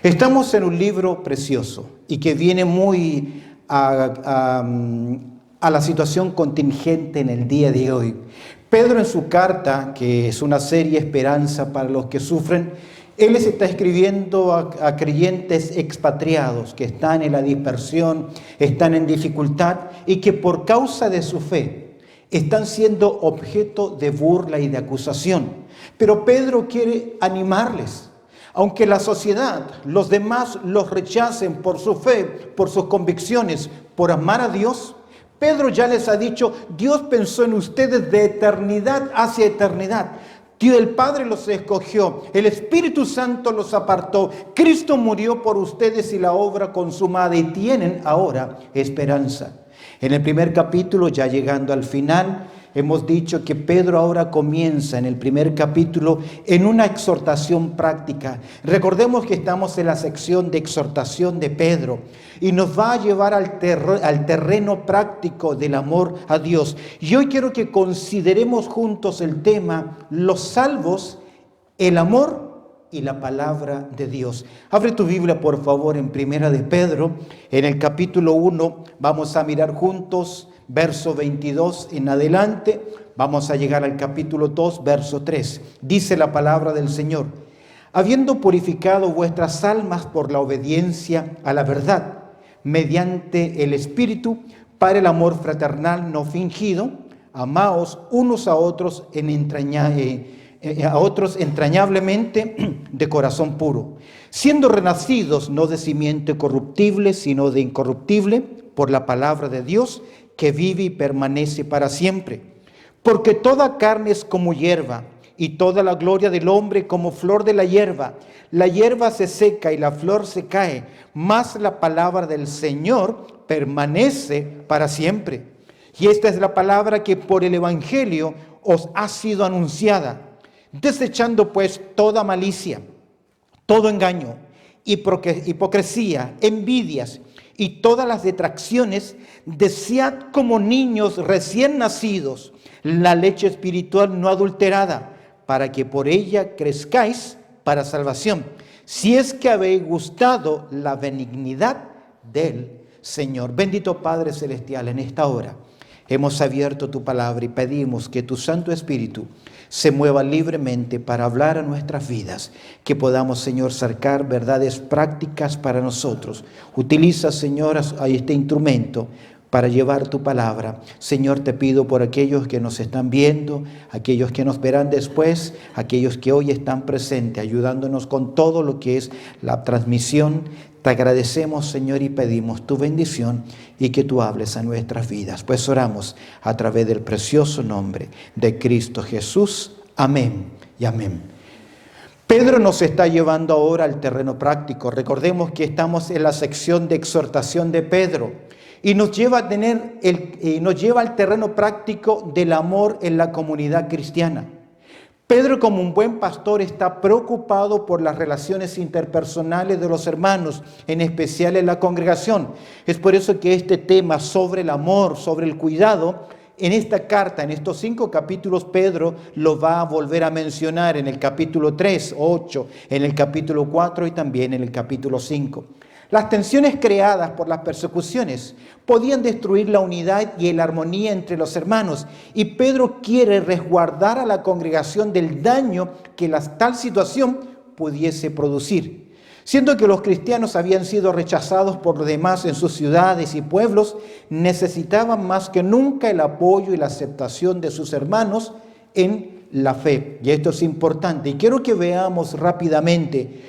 Estamos en un libro precioso y que viene muy a la situación contingente en el día de hoy. Pedro, en su carta, que es una serie Esperanza para los que sufren, él les está escribiendo a creyentes expatriados que están en la dispersión, están en dificultad y que por causa de su fe están siendo objeto de burla y de acusación. Pero Pedro quiere animarles. Aunque la sociedad, los demás los rechacen por su fe, por sus convicciones, por amar a Dios, Pedro ya les ha dicho, Dios pensó en ustedes de eternidad hacia eternidad. Dios el Padre los escogió, el Espíritu Santo los apartó, Cristo murió por ustedes y la obra consumada, y tienen ahora esperanza. En el primer capítulo, ya llegando al final, hemos dicho que Pedro ahora comienza en el primer capítulo en una exhortación práctica. Recordemos que estamos en la sección de exhortación de Pedro y nos va a llevar al terreno práctico del amor a Dios. Y hoy quiero que consideremos juntos el tema, los salvos, el amor y la palabra de Dios. Abre tu Biblia, por favor, en Primera de Pedro, en el capítulo 1, vamos a mirar juntos verso 22 en adelante, vamos a llegar al capítulo 2, verso 3. Dice la palabra del Señor: habiendo purificado vuestras almas por la obediencia a la verdad, mediante el Espíritu, para el amor fraternal no fingido, amaos unos a otros entrañablemente de corazón puro, siendo renacidos no de simiente corruptible, sino de incorruptible, por la palabra de Dios, que vive y permanece para siempre. Porque toda carne es como hierba, y toda la gloria del hombre como flor de la hierba. La hierba se seca y la flor se cae, mas la palabra del Señor permanece para siempre. Y esta es la palabra que por el Evangelio os ha sido anunciada. Desechando pues toda malicia, todo engaño, hipocresía, envidias y todas las detracciones, desead como niños recién nacidos la leche espiritual no adulterada, para que por ella crezcáis para salvación, si es que habéis gustado la benignidad del Señor. Bendito Padre Celestial, en esta hora hemos abierto tu palabra y pedimos que tu Santo Espíritu se mueva libremente para hablar a nuestras vidas, que podamos, Señor, sacar verdades prácticas para nosotros. Utiliza, Señor, a este instrumento para llevar tu palabra. Señor, te pido por aquellos que nos están viendo, aquellos que nos verán después, aquellos que hoy están presentes, ayudándonos con todo lo que es la transmisión. Te agradecemos, Señor, y pedimos tu bendición y que tú hables a nuestras vidas. Pues oramos a través del precioso nombre de Cristo Jesús. Amén y amén. Pedro nos está llevando ahora al terreno práctico. Recordemos que estamos en la sección de exhortación de Pedro y nos lleva al terreno práctico del amor en la comunidad cristiana. Pedro, como un buen pastor, está preocupado por las relaciones interpersonales de los hermanos, en especial en la congregación. Es por eso que este tema sobre el amor, sobre el cuidado, en esta carta, en estos 5 capítulos, Pedro lo va a volver a mencionar en el capítulo 3, 8, en el capítulo 4 y también en el capítulo 5. Las tensiones creadas por las persecuciones podían destruir la unidad y la armonía entre los hermanos, y Pedro quiere resguardar a la congregación del daño que tal situación pudiese producir. Siendo que los cristianos habían sido rechazados por los demás en sus ciudades y pueblos, necesitaban más que nunca el apoyo y la aceptación de sus hermanos en la fe. Y esto es importante. Y quiero que veamos rápidamente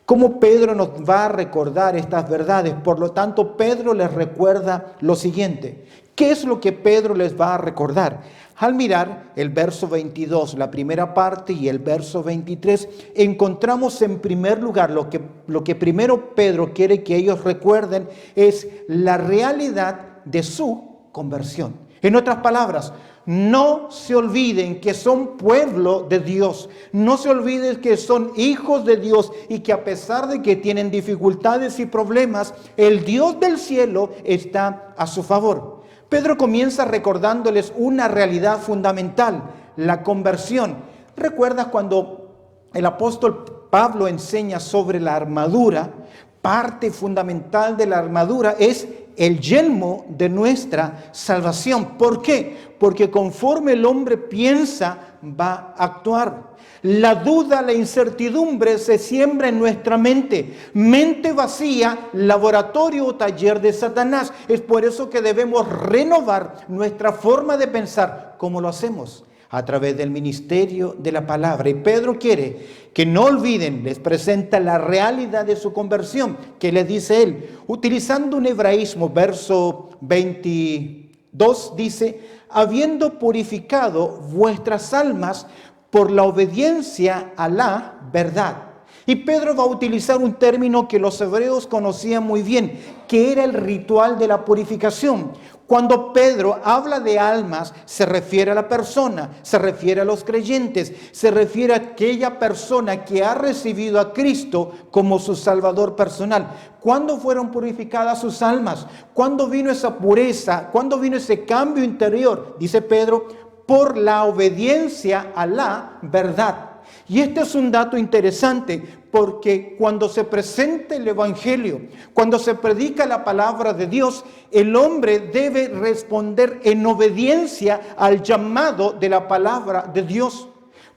cómo Pedro nos va a recordar estas verdades. Por lo tanto, Pedro les recuerda lo siguiente. ¿Qué es lo que Pedro les va a recordar? Al mirar el verso 22, la primera parte, y el verso 23, encontramos en primer lugar lo que primero Pedro quiere que ellos recuerden es la realidad de su conversión. En otras palabras, no se olviden que son pueblo de Dios. No se olviden que son hijos de Dios y que a pesar de que tienen dificultades y problemas, el Dios del cielo está a su favor. Pedro comienza recordándoles una realidad fundamental, la conversión. ¿Recuerdas cuando el apóstol Pablo enseña sobre la armadura, parte fundamental de la armadura es el yelmo de nuestra salvación. ¿Por qué? Porque conforme el hombre piensa, va a actuar. La duda, la incertidumbre se siembra en nuestra mente. Mente vacía, laboratorio o taller de Satanás. Es por eso que debemos renovar nuestra forma de pensar. ¿Cómo lo hacemos? A través del ministerio de la palabra. Y Pedro quiere que no olviden, les presenta la realidad de su conversión. ¿Qué les dice él? Utilizando un hebraísmo, verso 22, dice: habiendo purificado vuestras almas por la obediencia a la verdad. Y Pedro va a utilizar un término que los hebreos conocían muy bien, que era el ritual de la purificación. Cuando Pedro habla de almas, se refiere a la persona, se refiere a los creyentes, se refiere a aquella persona que ha recibido a Cristo como su Salvador personal. ¿Cuándo fueron purificadas sus almas? ¿Cuándo vino esa pureza? ¿Cuándo vino ese cambio interior? Dice Pedro: por la obediencia a la verdad. Y este es un dato interesante, porque cuando se presenta el Evangelio, cuando se predica la palabra de Dios, el hombre debe responder en obediencia al llamado de la palabra de Dios.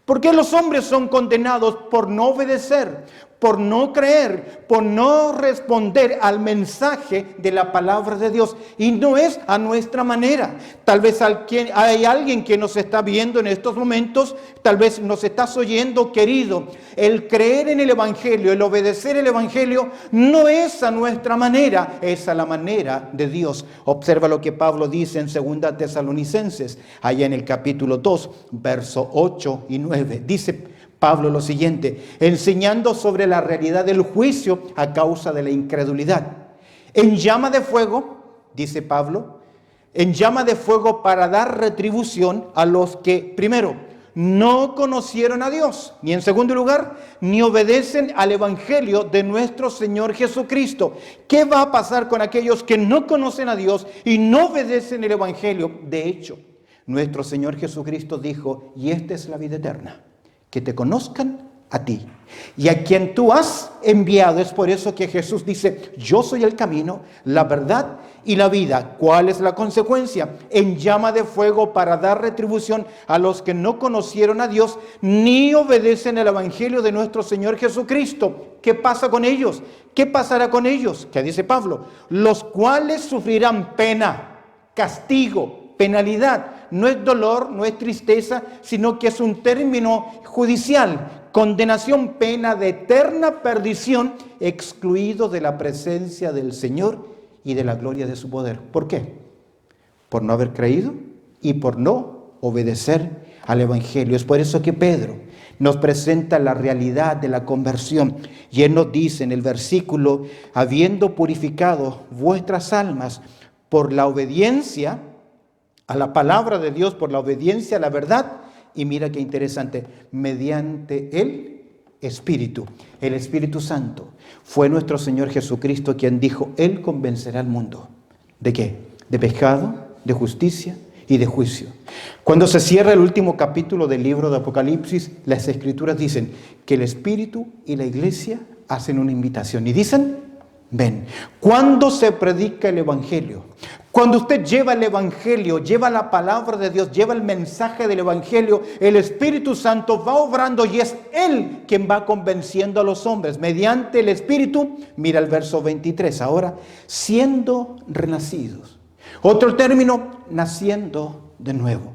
¿Por qué los hombres son condenados? Por no obedecer, por no creer, por no responder al mensaje de la palabra de Dios. Y no es a nuestra manera. Tal vez hay alguien que nos está viendo en estos momentos, tal vez nos estás oyendo, querido. El creer en el Evangelio, el obedecer el Evangelio, no es a nuestra manera, es a la manera de Dios. Observa lo que Pablo dice en 2 Tesalonicenses, allá en el capítulo 2, verso 8 y 9. Dice Pablo lo siguiente, enseñando sobre la realidad del juicio a causa de la incredulidad. En llama de fuego, dice Pablo, en llama de fuego para dar retribución a los que, primero, no conocieron a Dios, ni en segundo lugar, ni obedecen al Evangelio de nuestro Señor Jesucristo. ¿Qué va a pasar con aquellos que no conocen a Dios y no obedecen el Evangelio? De hecho, nuestro Señor Jesucristo dijo: y esta es la vida eterna, que te conozcan a ti y a quien tú has enviado. Es por eso que Jesús dice: yo soy el camino, la verdad y la vida. ¿Cuál es la consecuencia? En llama de fuego para dar retribución a los que no conocieron a Dios ni obedecen el Evangelio de nuestro Señor Jesucristo. ¿Qué pasa con ellos? ¿Qué pasará con ellos? ¿Qué dice Pablo? Los cuales sufrirán pena, castigo, penalidad. No es dolor, no es tristeza, sino que es un término judicial. Condenación, pena de eterna perdición, excluido de la presencia del Señor y de la gloria de su poder. ¿Por qué? Por no haber creído y por no obedecer al Evangelio. Es por eso que Pedro nos presenta la realidad de la conversión. Y él nos dice en el versículo: habiendo purificado vuestras almas por la obediencia a la palabra de Dios, por la obediencia a la verdad. Y mira qué interesante, mediante el Espíritu. El Espíritu Santo fue nuestro Señor Jesucristo quien dijo: Él convencerá al mundo. ¿De qué? De pecado, de justicia y de juicio. Cuando se cierra el último capítulo del libro de Apocalipsis, las Escrituras dicen que el Espíritu y la Iglesia hacen una invitación y dicen: ven. Cuando se predica el Evangelio, cuando usted lleva el Evangelio, lleva la palabra de Dios, lleva el mensaje del Evangelio, el Espíritu Santo va obrando y es Él quien va convenciendo a los hombres mediante el Espíritu. Mira el verso 23 ahora: siendo renacidos. Otro término: naciendo de nuevo.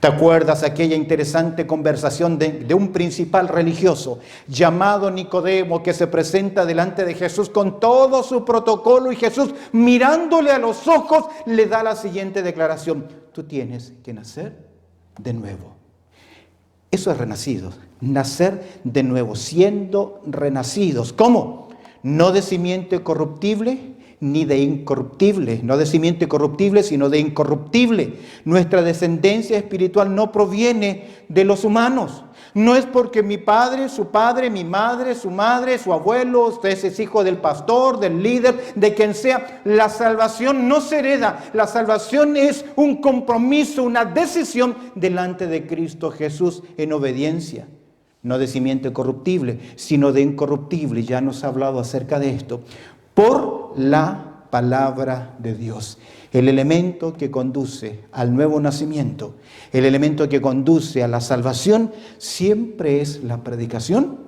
¿Te acuerdas aquella interesante conversación de un principal religioso llamado Nicodemo, que se presenta delante de Jesús con todo su protocolo, y Jesús, mirándole a los ojos, le da la siguiente declaración: tú tienes que nacer de nuevo? Eso es renacidos, nacer de nuevo, siendo renacidos. ¿Cómo? No de simiente corruptible ni de incorruptible, no de simiente corruptible, sino de incorruptible. Nuestra descendencia espiritual no proviene de los humanos. No es porque mi padre, mi madre, su abuelo, usted es hijo del pastor, del líder, de quien sea. La salvación no se hereda. La salvación es un compromiso, una decisión delante de Cristo Jesús en obediencia. no de simiente corruptible, sino de incorruptible. Ya nos ha hablado acerca de esto. Por la palabra de Dios. El elemento que conduce al nuevo nacimiento, el elemento que conduce a la salvación, siempre es la predicación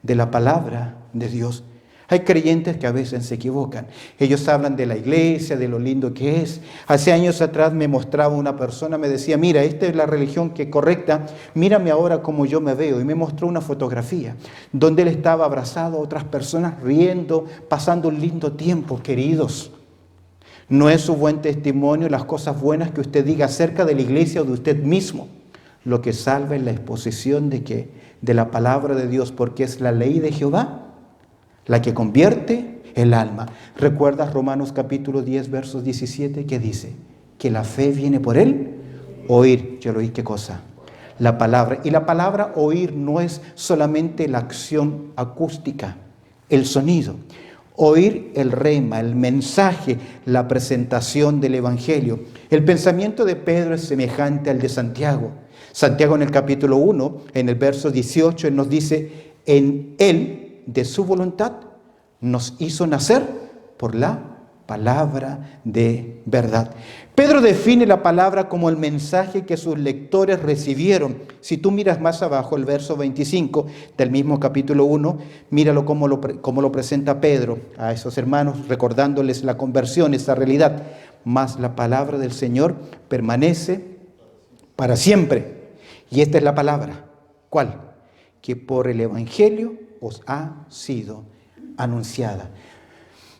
de la palabra de Dios. Hay creyentes que a veces se equivocan. Ellos hablan de la iglesia, de lo lindo que es. Hace años atrás me mostraba una persona, me decía, mira, esta es la religión que es correcta, mírame ahora como yo me veo. Y me mostró una fotografía donde él estaba abrazado a otras personas, riendo, pasando un lindo tiempo. Queridos, no es su buen testimonio las cosas buenas que usted diga acerca de la iglesia o de usted mismo. Lo que salva es la exposición de la palabra de Dios, porque es la ley de Jehová la que convierte el alma. ¿Recuerdas Romanos capítulo 10, versos 17, que dice? Que la fe viene por él, oír. Yo lo oí, ¿qué cosa? La palabra. Y la palabra oír no es solamente la acción acústica, el sonido. Oír el rema, el mensaje, la presentación del evangelio. El pensamiento de Pedro es semejante al de Santiago. Santiago en el capítulo 1, en el verso 18, él nos dice, en él, de su voluntad, nos hizo nacer por la palabra de verdad. Pedro define la palabra como el mensaje que sus lectores recibieron. Si tú miras más abajo el verso 25 del mismo capítulo 1, míralo cómo lo presenta Pedro a esos hermanos, recordándoles la conversión, esa realidad. Mas la palabra del Señor permanece para siempre. Y esta es la palabra. ¿Cuál? Que por el evangelio os ha sido anunciada.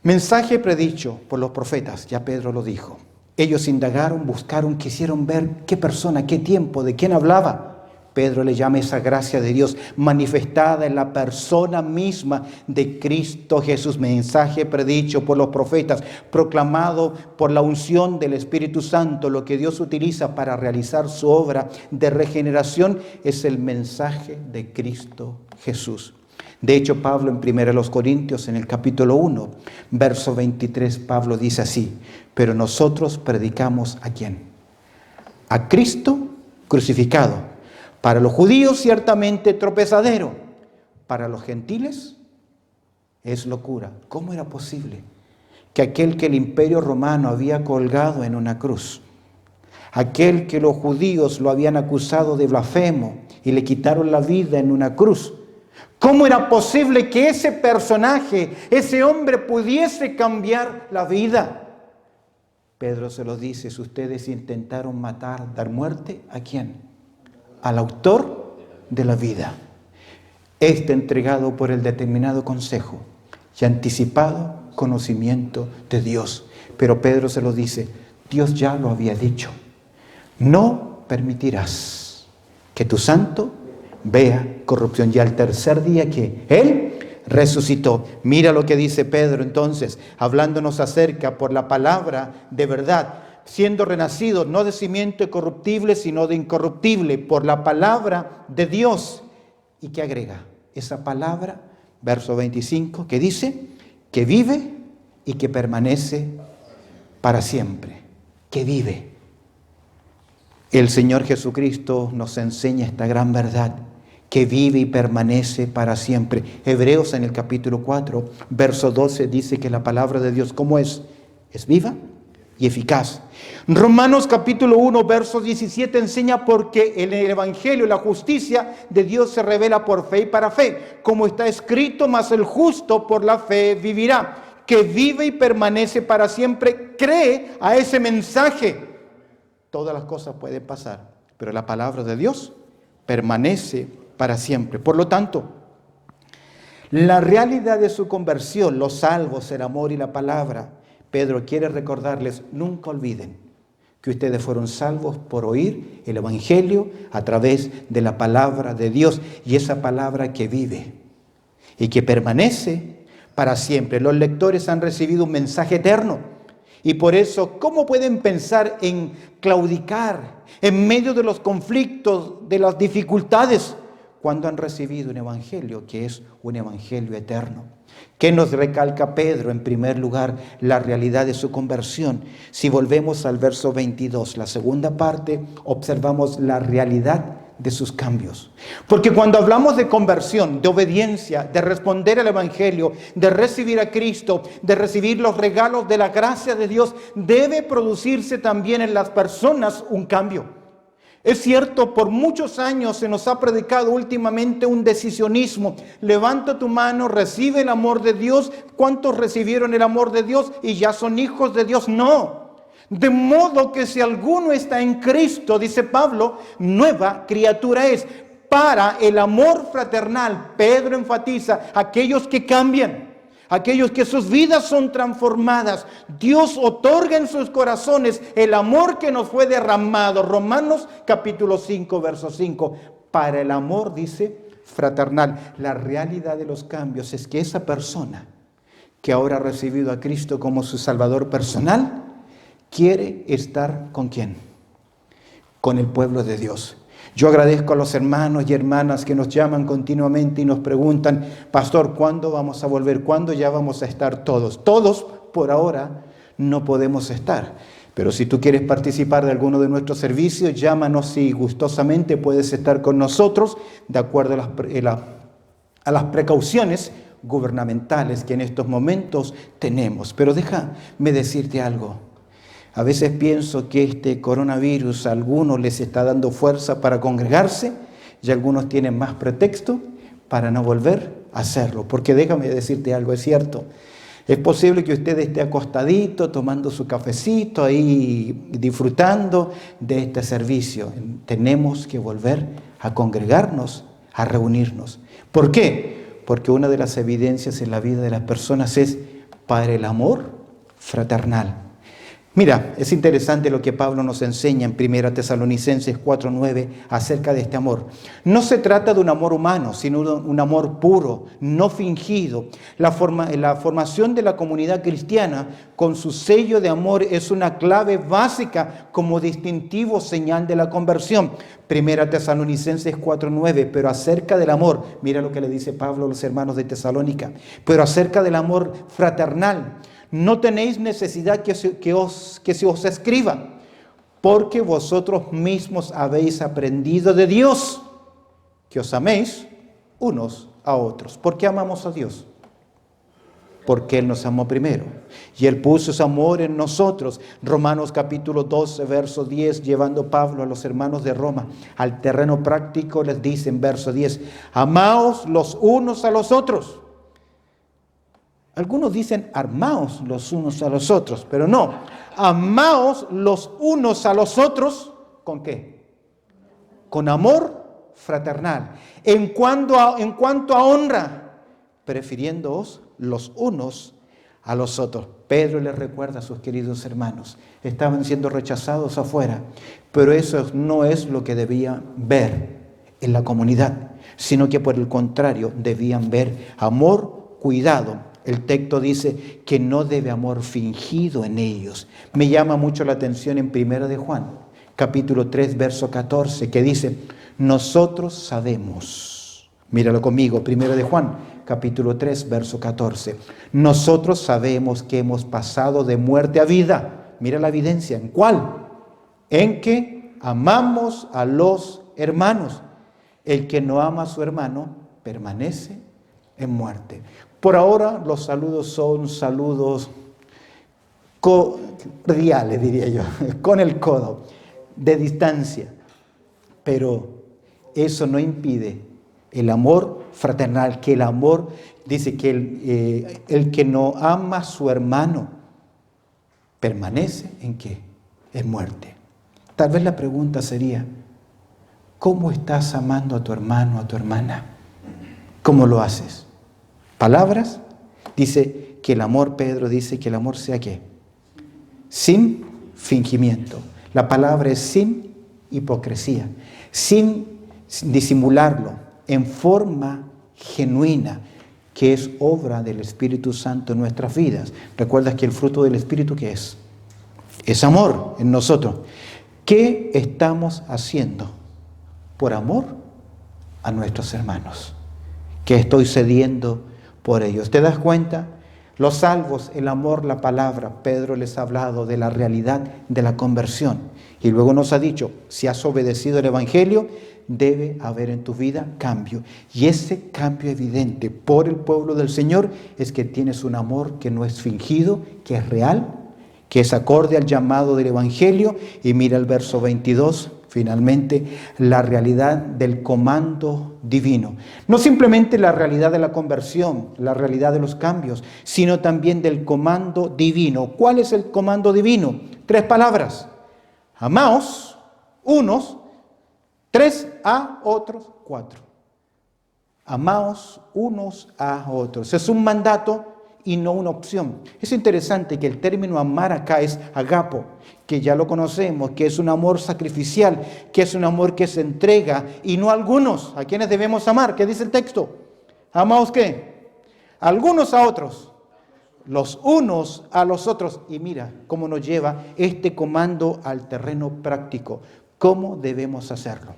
Mensaje predicho por los profetas, ya Pedro lo dijo. Ellos indagaron, buscaron, quisieron ver qué persona, qué tiempo, de quién hablaba. Pedro le llama esa gracia de Dios manifestada en la persona misma de Cristo Jesús. Mensaje predicho por los profetas, proclamado por la unción del Espíritu Santo. Lo que Dios utiliza para realizar su obra de regeneración es el mensaje de Cristo Jesús. De hecho, Pablo en 1 Corintios, en el capítulo 1, verso 23, Pablo dice así, pero nosotros predicamos ¿a quién? A Cristo crucificado. Para los judíos ciertamente tropezadero, para los gentiles es locura. ¿Cómo era posible que aquel que el imperio romano había colgado en una cruz, aquel que los judíos lo habían acusado de blasfemo y le quitaron la vida en una cruz, cómo era posible que ese personaje, ese hombre pudiese cambiar la vida? Pedro se lo dice, si ustedes intentaron matar, dar muerte, ¿a quién? Al autor de la vida. Este entregado por el determinado consejo y anticipado conocimiento de Dios. Pero Pedro se lo dice, Dios ya lo había dicho. No permitirás que tu santo vea corrupción. Y al tercer día que Él resucitó. Mira lo que dice Pedro entonces, hablándonos acerca por la palabra de verdad, siendo renacidos no de simiente corruptible, sino de incorruptible, por la palabra de Dios. ¿Y qué agrega? Esa palabra, verso 25, que dice que vive y que permanece para siempre. Que vive. El Señor Jesucristo nos enseña esta gran verdad, que vive y permanece para siempre. Hebreos en el capítulo 4, verso 12, dice que la palabra de Dios, ¿cómo es? Es viva y eficaz. Romanos capítulo 1, verso 17 enseña porque en el evangelio la justicia de Dios se revela por fe y para fe. Como está escrito, mas el justo por la fe vivirá. Que vive y permanece para siempre. Cree a ese mensaje. Todas las cosas pueden pasar, pero la palabra de Dios permanece para siempre. Por lo tanto, la realidad de su conversión, los salvos, el amor y la palabra, Pedro quiere recordarles, nunca olviden que ustedes fueron salvos por oír el evangelio a través de la palabra de Dios, y esa palabra que vive y que permanece para siempre. Los lectores han recibido un mensaje eterno, y por eso, ¿cómo pueden pensar en claudicar en medio de los conflictos, de las dificultades, cuando han recibido un evangelio que es un evangelio eterno? ¿Qué nos recalca Pedro? En primer lugar, la realidad de su conversión. Si volvemos al verso 22, la segunda parte, observamos la realidad de sus cambios. Porque cuando hablamos de conversión, de obediencia, de responder al Evangelio, de recibir a Cristo, de recibir los regalos de la gracia de Dios, debe producirse también en las personas un cambio. Es cierto, por muchos años se nos ha predicado últimamente un decisionismo. Levanta tu mano, recibe el amor de Dios. ¿Cuántos recibieron el amor de Dios y ya son hijos de Dios? No. De modo que si alguno está en Cristo, dice Pablo, nueva criatura es. Para el amor fraternal, Pedro enfatiza, aquellos que cambian. Aquellos que sus vidas son transformadas, Dios otorga en sus corazones el amor que nos fue derramado. Romanos capítulo 5, verso 5. Para el amor, dice, fraternal. La realidad de los cambios es que esa persona que ahora ha recibido a Cristo como su Salvador personal, quiere estar ¿con quién? Con el pueblo de Dios. Yo agradezco a los hermanos y hermanas que nos llaman continuamente y nos preguntan, pastor, ¿cuándo vamos a volver? ¿Cuándo ya vamos a estar todos? Todos, por ahora, no podemos estar. Pero si tú quieres participar de alguno de nuestros servicios, llámanos y gustosamente puedes estar con nosotros de acuerdo a las precauciones gubernamentales que en estos momentos tenemos. Pero déjame decirte algo. A veces pienso que este coronavirus a algunos les está dando fuerza para congregarse y algunos tienen más pretexto para no volver a hacerlo. Porque déjame decirte algo, es cierto. Es posible que usted esté acostadito, tomando su cafecito ahí, disfrutando de este servicio. Tenemos que volver a congregarnos, a reunirnos. ¿Por qué? Porque una de las evidencias en la vida de las personas es para el amor fraternal. Mira, es interesante lo que Pablo nos enseña en 1 Tesalonicenses 4:9 acerca de este amor. No se trata de un amor humano, sino de un amor puro, no fingido. La formación de la comunidad cristiana con su sello de amor es una clave básica como distintivo señal de la conversión. 1 Tesalonicenses 4:9, pero acerca del amor, mira lo que le dice Pablo a los hermanos de Tesalónica, pero acerca del amor fraternal. No tenéis necesidad que se os escriba, porque vosotros mismos habéis aprendido de Dios, que os améis unos a otros. ¿Por qué amamos a Dios? Porque Él nos amó primero, y Él puso su amor en nosotros. Romanos capítulo 12, verso 10, llevando Pablo a los hermanos de Roma al terreno práctico, les dice en verso 10, amaos los unos a los otros. Algunos dicen armaos los unos a los otros, pero no, amaos los unos a los otros, ¿con qué? Con amor fraternal. En cuanto a honra, prefiriéndoos los unos a los otros. Pedro les recuerda a sus queridos hermanos, estaban siendo rechazados afuera, pero eso no es lo que debían ver en la comunidad, sino que por el contrario debían ver amor, cuidado. El texto dice que no debe amor fingido en ellos. Me llama mucho la atención en 1 de Juan, capítulo 3, verso 14, que dice, nosotros sabemos, míralo conmigo, 1 de Juan, capítulo 3, verso 14, nosotros sabemos que hemos pasado de muerte a vida. Mira la evidencia, ¿en cuál? En que amamos a los hermanos. El que no ama a su hermano permanece en muerte. Por ahora los saludos son saludos cordiales, diría yo, con el codo, de distancia. Pero eso no impide el amor fraternal, que el amor, dice que el que no ama a su hermano permanece ¿en qué? En muerte. Tal vez la pregunta sería, ¿cómo estás amando a tu hermano, a tu hermana? ¿Cómo lo haces? Palabras, dice que el amor, Pedro dice que el amor sea ¿qué? Sin fingimiento. La palabra es sin hipocresía, sin disimularlo, en forma genuina, que es obra del Espíritu Santo en nuestras vidas. ¿Recuerdas que el fruto del Espíritu qué es? Es amor en nosotros. ¿Qué estamos haciendo por amor a nuestros hermanos? ¿Qué estoy cediendo por ellos? ¿Te das cuenta? Los salvos, el amor, la palabra. Pedro les ha hablado de la realidad de la conversión. Y luego nos ha dicho, si has obedecido el Evangelio, debe haber en tu vida cambio. Y ese cambio evidente por el pueblo del Señor es que tienes un amor que no es fingido, que es real, que es acorde al llamado del Evangelio. Y mira el verso 22, finalmente, la realidad del comando divino. No simplemente la realidad de la conversión, la realidad de los cambios, sino también del comando divino. ¿Cuál es el comando divino? 3 palabras. Amaos unos, 3 a otros, 4. Amaos unos a otros. Es un mandato y no una opción. Es interesante que el término amar acá es agapo, que ya lo conocemos, que es un amor sacrificial, que es un amor que se entrega, y no a algunos. ¿A quienes debemos amar? ¿Qué dice el texto? ¿Amaos qué? Algunos a otros. Los unos a los otros. Y mira cómo nos lleva este comando al terreno práctico. ¿Cómo debemos hacerlo?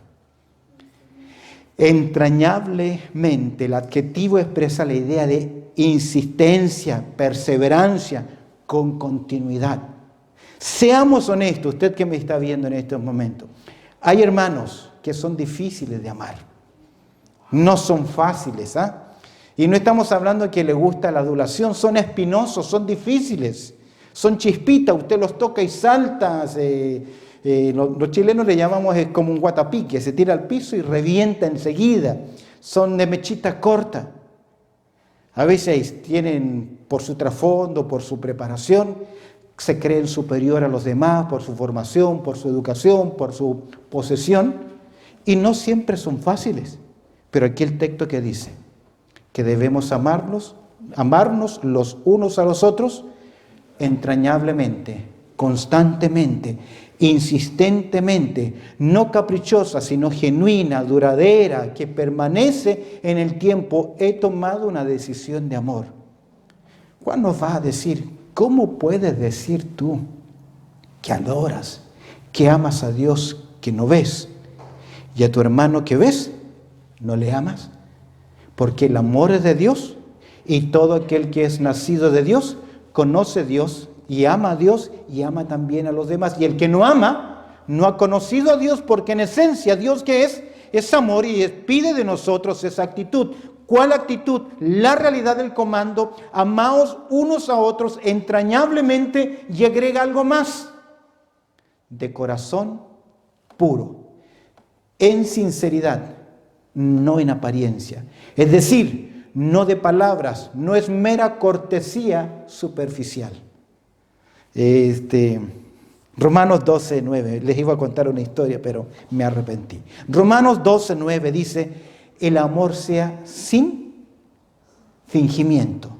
Entrañablemente, el adjetivo expresa la idea de insistencia, perseverancia, con continuidad. Seamos honestos, usted que me está viendo en estos momentos. Hay hermanos que son difíciles de amar. No son fáciles, ¿ah? Y no estamos hablando de que le gusta la adulación, son espinosos, son difíciles, son chispitas, usted los toca y salta. Los chilenos le llamamos como un guatapique, se tira al piso y revienta enseguida. Son de mechita corta. A veces tienen, por su trasfondo, por su preparación, se creen superior a los demás, por su formación, por su educación, por su posesión, y no siempre son fáciles. Pero aquí el texto que dice que debemos amarnos los unos a los otros entrañablemente, constantemente, insistentemente, no caprichosa, sino genuina, duradera, que permanece en el tiempo. He tomado una decisión de amor. Juan nos va a decir, ¿cómo puedes decir tú que adoras, que amas a Dios que no ves, y a tu hermano que ves, no le amas? Porque el amor es de Dios, y todo aquel que es nacido de Dios conoce a Dios y ama a Dios y ama también a los demás. Y el que no ama no ha conocido a Dios, porque en esencia Dios que es amor, y pide de nosotros esa actitud. ¿Cuál actitud? La realidad del comando: amaos unos a otros entrañablemente, y agrega algo más: de corazón puro, en sinceridad, no en apariencia. Es decir, no de palabras, no es mera cortesía superficial. Romanos 12:9, les iba a contar una historia, pero me arrepentí. Romanos 12:9 dice: el amor sea sin fingimiento,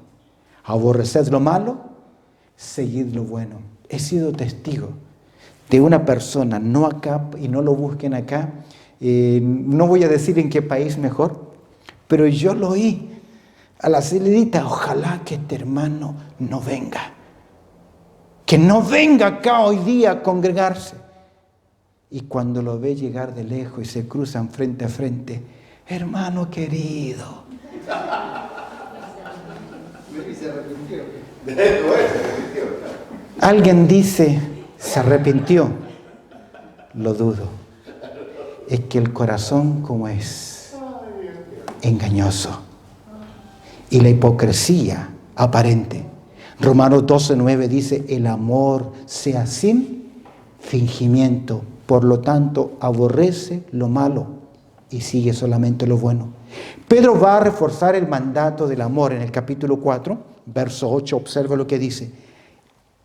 aborreced lo malo, seguid lo bueno. He sido testigo de una persona, no acá, y no lo busquen acá, no voy a decir en qué país mejor, pero yo lo oí a la celerita: ojalá que este hermano no venga, que no venga acá hoy día a congregarse. Y cuando lo ve llegar de lejos y se cruzan frente a frente: hermano querido. Alguien dice, se arrepintió. Lo dudo. Es que el corazón, como es engañoso, y la hipocresía aparente. Romanos 12:9 dice: el amor sea sin fingimiento, por lo tanto aborrece lo malo y sigue solamente lo bueno. Pedro va a reforzar el mandato del amor en el capítulo 4, verso 8, observa lo que dice: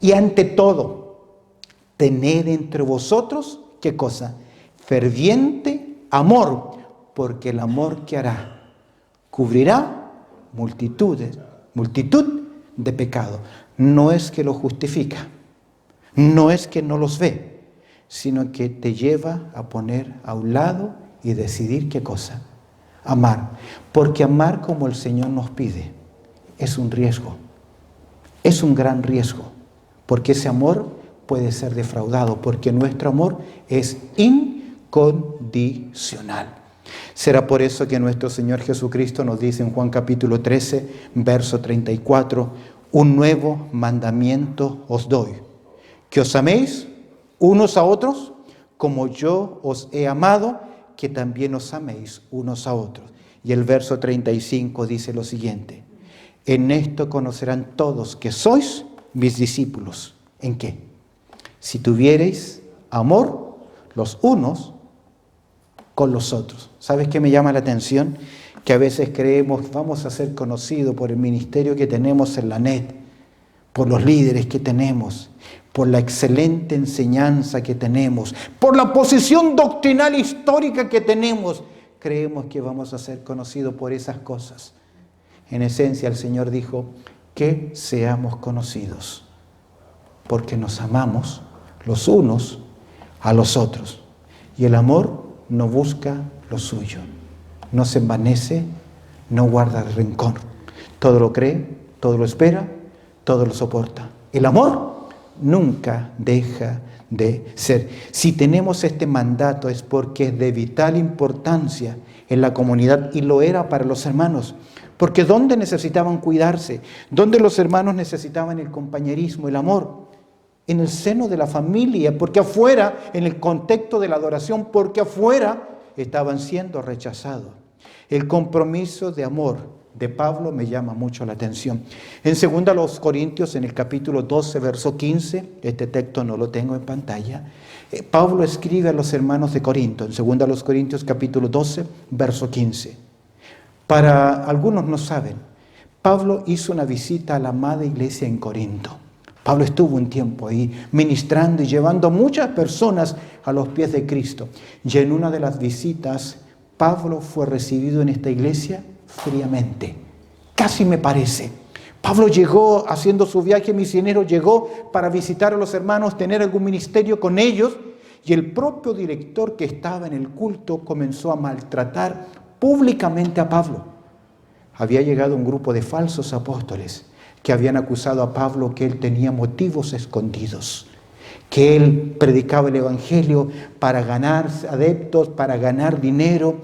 y ante todo, tened entre vosotros, ¿qué cosa? Ferviente amor, porque el amor que hará cubrirá multitud de pecados. No es que lo justifica, no es que no los ve, sino que te lleva a poner a un lado y decidir qué cosa: amar. Porque amar como el Señor nos pide es un riesgo, es un gran riesgo, porque ese amor puede ser defraudado, porque nuestro amor es incondicional. Será por eso que nuestro Señor Jesucristo nos dice en Juan capítulo 13, verso 34: un nuevo mandamiento os doy, que os améis unos a otros como yo os he amado, que también os améis unos a otros. Y el verso 35 dice lo siguiente: en esto conocerán todos que sois mis discípulos. ¿En qué? Si tuviereis amor los unos con los otros. ¿Sabes qué me llama la atención? Que a veces creemos vamos a ser conocidos por el ministerio que tenemos en la net, por los líderes que tenemos, por la excelente enseñanza que tenemos, por la posición doctrinal histórica que tenemos. Creemos que vamos a ser conocidos por esas cosas. En esencia, el Señor dijo que seamos conocidos porque nos amamos los unos a los otros. Y el amor no busca lo suyo, no se envanece, no guarda rencor. Todo lo cree, todo lo espera, todo lo soporta. El amor nunca deja de ser. Si tenemos este mandato es porque es de vital importancia en la comunidad, y lo era para los hermanos. Porque ¿dónde necesitaban cuidarse? ¿Dónde los hermanos necesitaban el compañerismo, el amor? En el seno de la familia, porque afuera, en el contexto de la adoración, porque afuera estaban siendo rechazados. El compromiso de amor de Pablo me llama mucho la atención. En 2 Corintios, en el capítulo 12, verso 15, este texto no lo tengo en pantalla, Pablo escribe a los hermanos de Corinto, en 2 Corintios capítulo 12, verso 15. Para algunos no saben, Pablo hizo una visita a la amada iglesia en Corinto. Pablo estuvo un tiempo ahí ministrando y llevando a muchas personas a los pies de Cristo. Y en una de las visitas, Pablo fue recibido en esta iglesia fríamente. Casi me parece. Pablo llegó haciendo su viaje misionero, llegó para visitar a los hermanos, tener algún ministerio con ellos, y el propio director que estaba en el culto comenzó a maltratar públicamente a Pablo. Había llegado un grupo de falsos apóstoles que habían acusado a Pablo que él tenía motivos escondidos, que él predicaba el evangelio para ganar adeptos, para ganar dinero,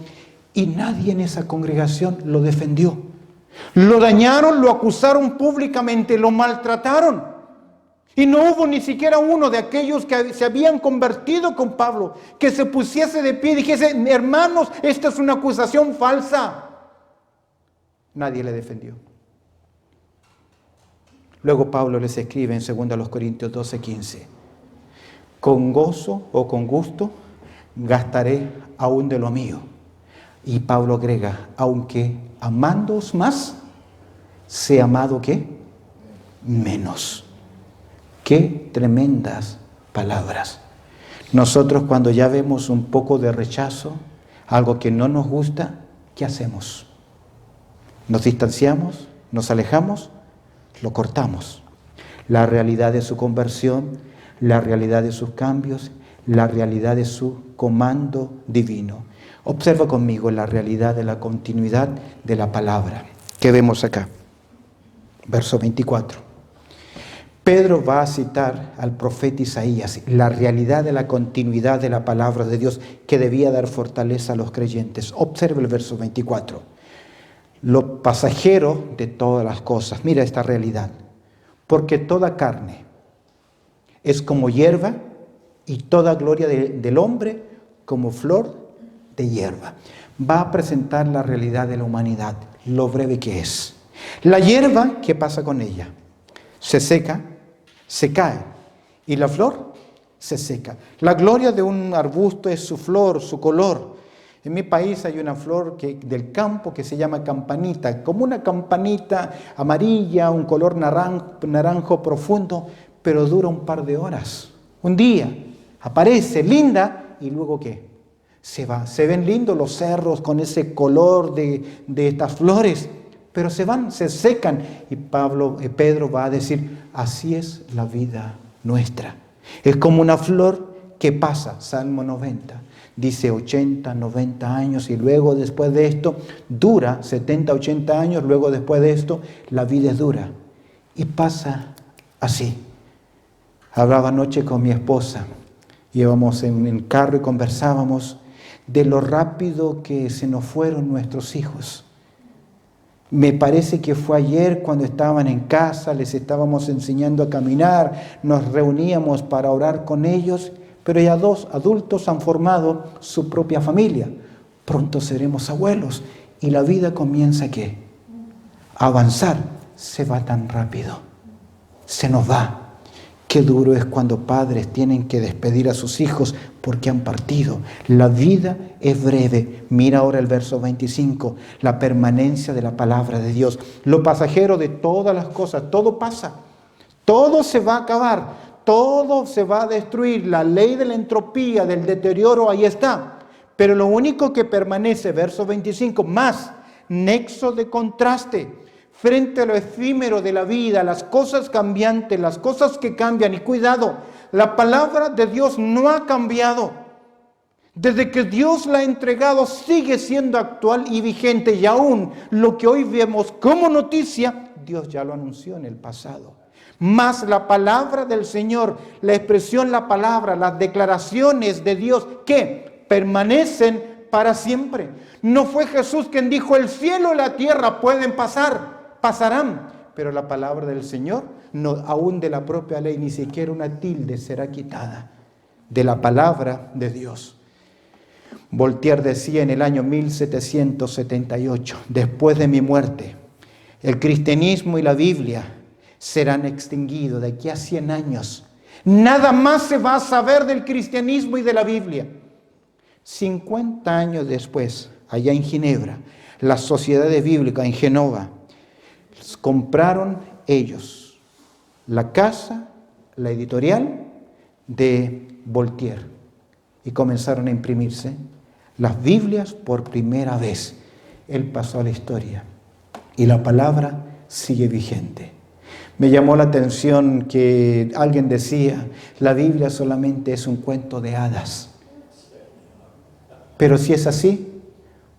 y nadie en esa congregación lo defendió. Lo dañaron, lo acusaron públicamente, lo maltrataron. Y no hubo ni siquiera uno de aquellos que se habían convertido con Pablo que se pusiese de pie y dijese: hermanos, esta es una acusación falsa. Nadie le defendió. Luego Pablo les escribe en 2 Corintios 12:15: con gozo o con gusto gastaré aún de lo mío. Y Pablo agrega: aunque amándoos más, sé amado ¿qué? Menos. Qué tremendas palabras. Nosotros, cuando ya vemos un poco de rechazo, algo que no nos gusta, ¿qué hacemos? Nos distanciamos, nos alejamos, lo cortamos. La realidad de su conversión, la realidad de sus cambios, la realidad de su comando divino. Observa conmigo la realidad de la continuidad de la palabra que vemos acá. Verso 24. Pedro va a citar al profeta Isaías, la realidad de la continuidad de la palabra de Dios que debía dar fortaleza a los creyentes. Observa el verso 24. Lo pasajero de todas las cosas. Mira esta realidad. Porque toda carne es como hierba, y toda gloria del hombre como flor de hierba. Va a presentar la realidad de la humanidad, lo breve que es. La hierba, ¿qué pasa con ella? Se seca, se cae, y la flor se seca. La gloria de un arbusto es su flor, su color. En mi país hay una flor del campo que se llama campanita, como una campanita amarilla, un color naranjo profundo, pero dura un par de horas. Un día aparece linda y luego ¿qué? Se va. Se ven lindos los cerros con ese color de estas flores, pero se van, se secan. Y Pedro va a decir: así es la vida nuestra. Es como una flor que pasa, Salmo 90. Dice 80, 90 años, y luego después de esto dura 70, 80 años, luego después de esto la vida es dura. Y pasa así. Hablaba anoche con mi esposa, íbamos en el carro y conversábamos de lo rápido que se nos fueron nuestros hijos. Me parece que fue ayer cuando estaban en casa, les estábamos enseñando a caminar, nos reuníamos para orar con ellos, pero ya 2 adultos han formado su propia familia. Pronto seremos abuelos y la vida comienza ¿qué? A avanzar. Se va tan rápido. Se nos va. Qué duro es cuando padres tienen que despedir a sus hijos porque han partido. La vida es breve. Mira ahora el verso 25, la permanencia de la palabra de Dios. Lo pasajero de todas las cosas, todo pasa. Todo se va a acabar, todo se va a destruir. La ley de la entropía, del deterioro, ahí está. Pero lo único que permanece, verso 25, más nexo de contraste. Frente a lo efímero de la vida, las cosas cambiantes, las cosas que cambian. Y cuidado, la palabra de Dios no ha cambiado. Desde que Dios la ha entregado, sigue siendo actual y vigente. Y aún lo que hoy vemos como noticia, Dios ya lo anunció en el pasado. Más la palabra del Señor, la expresión, la palabra, las declaraciones de Dios que permanecen para siempre. No fue Jesús quien dijo, el cielo y la tierra pueden pasar. Pasarán, pero la palabra del Señor, no, aún de la propia ley, ni siquiera una tilde será quitada de la palabra de Dios. Voltaire decía en el año 1778, después de mi muerte, el cristianismo y la Biblia serán extinguidos de aquí a 100 años. Nada más se va a saber del cristianismo y de la Biblia. 50 años después, allá en Ginebra, las sociedades bíblicas en Génova, compraron ellos la casa, la editorial de Voltaire y comenzaron a imprimirse las Biblias por primera vez. Él pasó a la historia y la palabra sigue vigente. Me llamó la atención que alguien decía, la Biblia solamente es un cuento de hadas. Pero si es así,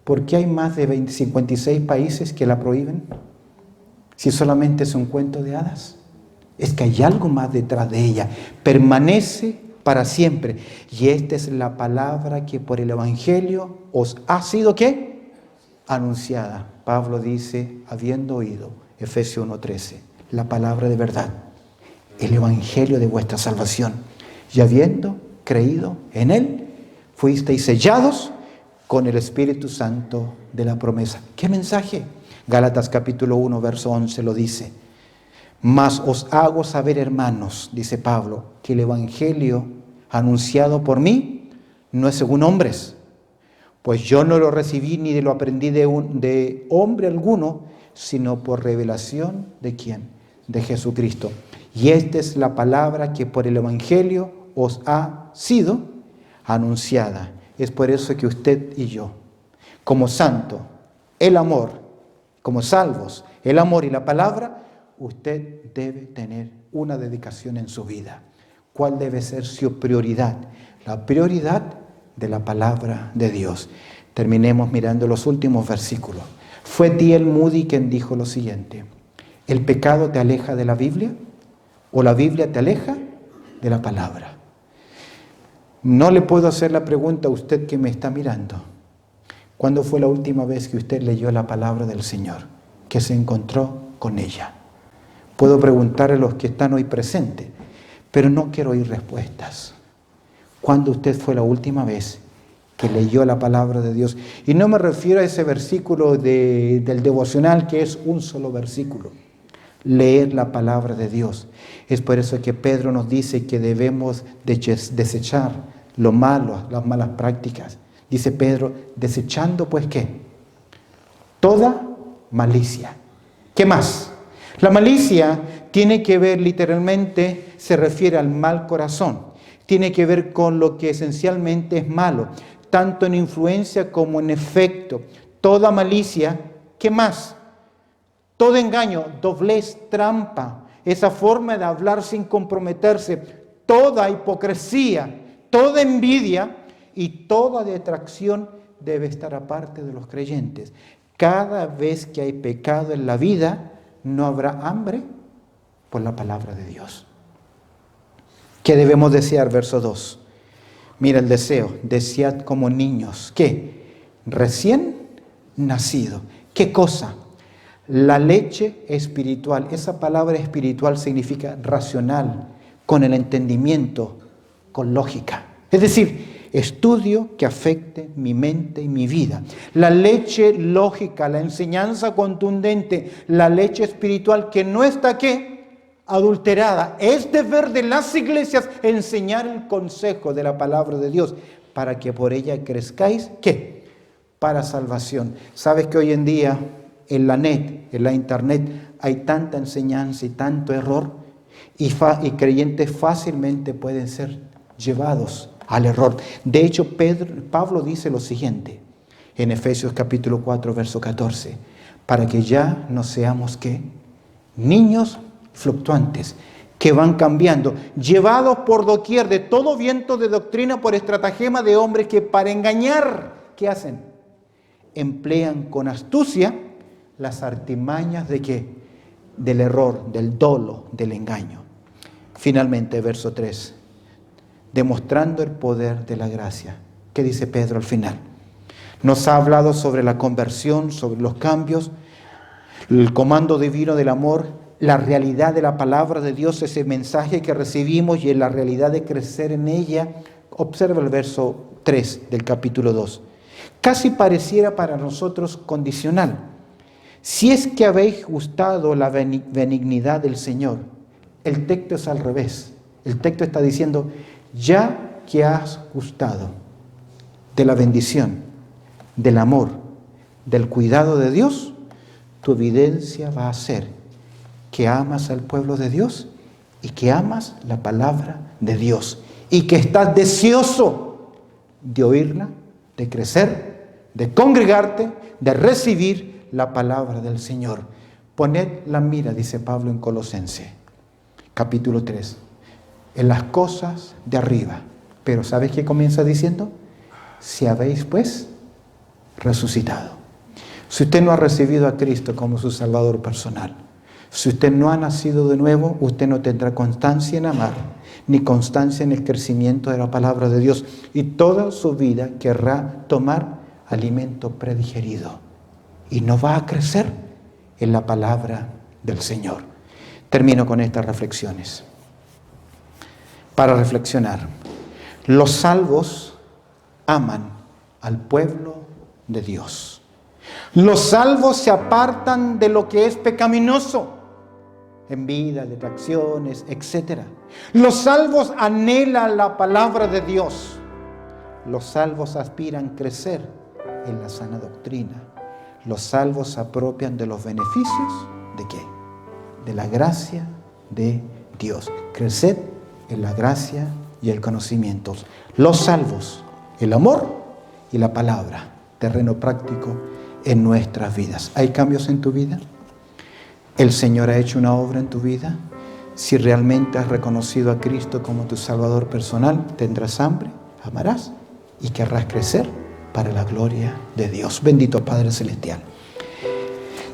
¿por qué hay más de 56 países que la prohíben? Si solamente es un cuento de hadas, es que hay algo más detrás de ella. Permanece para siempre. Y esta es la palabra que por el Evangelio os ha sido ¿qué? Anunciada. Pablo dice, habiendo oído, Efesios 1:13, la palabra de verdad, el Evangelio de vuestra salvación. Y habiendo creído en él, fuisteis sellados con el Espíritu Santo de la promesa. ¿Qué mensaje? Gálatas capítulo 1, verso 11 lo dice. Mas os hago saber, hermanos, dice Pablo, que el evangelio anunciado por mí no es según hombres, pues yo no lo recibí ni lo aprendí de hombre alguno, sino por revelación ¿de quién? De Jesucristo. Y esta es la palabra que por el evangelio os ha sido anunciada. Es por eso que usted y yo, como santo, el amor, como salvos, el amor y la palabra, usted debe tener una dedicación en su vida. ¿Cuál debe ser su prioridad? La prioridad de la palabra de Dios. Terminemos mirando los últimos versículos. Fue D.L. Moody quien dijo lo siguiente: ¿el pecado te aleja de la Biblia? ¿O la Biblia te aleja de la palabra? No le puedo hacer la pregunta a usted que me está mirando. ¿Cuándo fue la última vez que usted leyó la palabra del Señor? Que se encontró con ella. Puedo preguntar a los que están hoy presentes, pero no quiero oír respuestas. ¿Cuándo usted fue la última vez que leyó la palabra de Dios? Y no me refiero a ese versículo del devocional, que es un solo versículo. Leer la palabra de Dios. Es por eso que Pedro nos dice que debemos desechar lo malo, las malas prácticas. Dice Pedro, desechando pues ¿qué? Toda malicia. ¿Qué más? La malicia tiene que ver literalmente, se refiere al mal corazón. Tiene que ver con lo que esencialmente es malo, tanto en influencia como en efecto. Toda malicia, ¿qué más? Todo engaño, doblez, trampa, esa forma de hablar sin comprometerse, toda hipocresía, toda envidia y toda detracción debe estar aparte de los creyentes. Cada vez que hay pecado en la vida, no habrá hambre por la palabra de Dios. ¿Qué debemos desear? Verso 2. Mira el deseo. Desead como niños. ¿Qué? Recién nacido. ¿Qué cosa? La leche espiritual. Esa palabra espiritual significa racional, con el entendimiento, con lógica. Es decir, estudio que afecte mi mente y mi vida. La leche lógica, la enseñanza contundente, la leche espiritual que no está ¿qué? Adulterada. Es deber de las iglesias enseñar el consejo de la palabra de Dios para que por ella crezcáis ¿qué? Para salvación. ¿Sabes que hoy en día en la net, en la internet, hay tanta enseñanza y tanto error? Y creyentes fácilmente pueden ser llevados al error. De hecho, Pablo dice lo siguiente en Efesios capítulo 4, verso 14, para que ya no seamos ¿qué? Niños fluctuantes, que van cambiando, llevados por doquier de todo viento de doctrina por estratagema de hombres que para engañar, ¿qué hacen? Emplean con astucia las artimañas de ¿qué? Del error, del dolo, del engaño. Finalmente, verso 3, demostrando el poder de la gracia. ¿Qué dice Pedro al final? Nos ha hablado sobre la conversión, sobre los cambios, el comando divino del amor, la realidad de la palabra de Dios, ese mensaje que recibimos y en la realidad de crecer en ella. Observa el verso 3 del capítulo 2. Casi pareciera para nosotros condicional. Si es que habéis gustado la benignidad del Señor. El texto es al revés. El texto está diciendo, ya que has gustado de la bendición, del amor, del cuidado de Dios, tu evidencia va a ser que amas al pueblo de Dios y que amas la palabra de Dios y que estás deseoso de oírla, de crecer, de congregarte, de recibir la palabra del Señor. Poned la mira, dice Pablo en Colosenses, capítulo 3, en las cosas de arriba. Pero ¿sabes qué comienza diciendo? Si habéis pues resucitado. Si usted no ha recibido a Cristo como su Salvador personal, si usted no ha nacido de nuevo, usted no tendrá constancia en amar, ni constancia en el crecimiento de la palabra de Dios. Y toda su vida querrá tomar alimento predigerido. Y no va a crecer en la palabra del Señor. Termino con estas reflexiones. Para reflexionar, los salvos aman al pueblo de Dios. Los salvos se apartan de lo que es pecaminoso, envidia, detracciones, etc. Los salvos anhelan la palabra de Dios. Los salvos aspiran a crecer en la sana doctrina. Los salvos se apropian de los beneficios ¿de qué? De la gracia de Dios. Crecer en la gracia y el conocimiento. Los salvos, el amor y la palabra, terreno práctico en nuestras vidas. ¿Hay cambios en tu vida? ¿El Señor ha hecho una obra en tu vida? Si realmente has reconocido a Cristo como tu Salvador personal, tendrás hambre, amarás y querrás crecer para la gloria de Dios. Bendito Padre Celestial.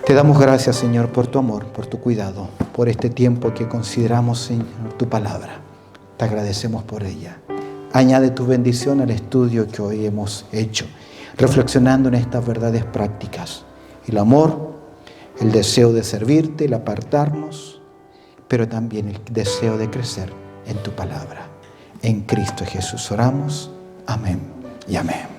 Te damos gracias, Señor, por tu amor, por tu cuidado, por este tiempo que consideramos, Señor, tu palabra. Te agradecemos por ella. Añade tu bendición al estudio que hoy hemos hecho, reflexionando en estas verdades prácticas. El amor, el deseo de servirte, el apartarnos, pero también el deseo de crecer en tu palabra. En Cristo Jesús oramos. Amén y amén.